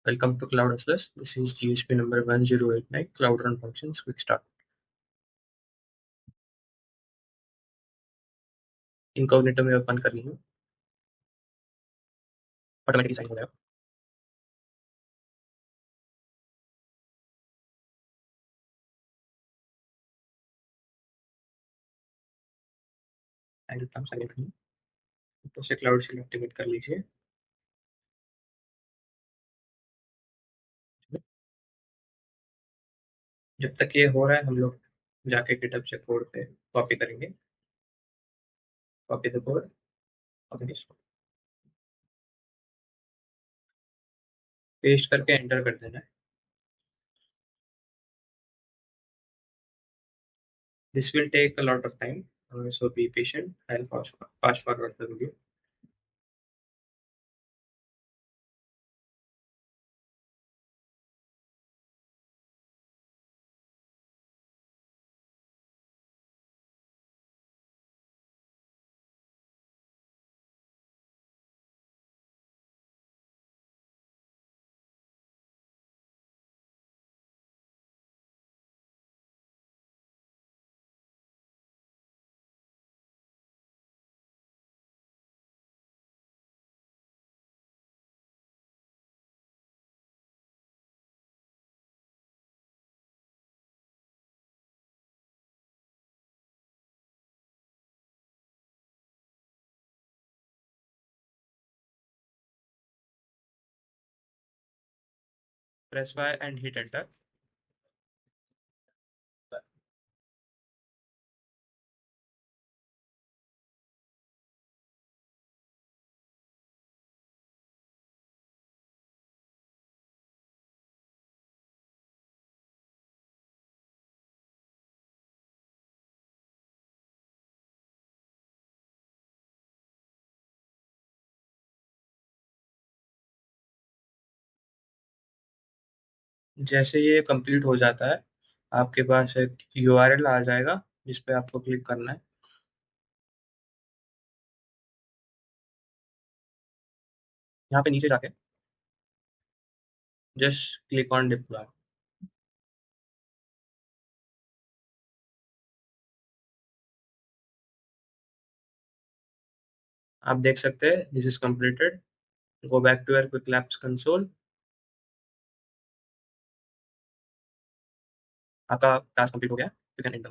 Welcome to Cloud SLS. This is GSP number 1089, Cloud Run Functions, Quick Start. Incognito में open कर ली हूँ, automatically sign हो गया। I will come silent हूँ, तो से क्लाउड शेल एक्टिवेट कर लीजिए। जब तक ये हो रहा है हम लोग जाके गिटहब से कोड पे कॉपी करेंगे। Copy the code, copy paste करके एंटर कर देना है। This will take a lot of time, so be patient. I'll fast forward the video. Press Y and hit enter. जैसे ये कंप्लीट हो जाता है, आपके पास एक URL आ जाएगा जिस पे आपको क्लिक करना है। यहाँ पे नीचे जाके जस्ट क्लिक ऑन डिप्लॉय। आप देख सकते हैं this is completed. Go back to your Qwiklabs console. आपका टास्क कंप्लीट हो गया, यू कैन एंटर।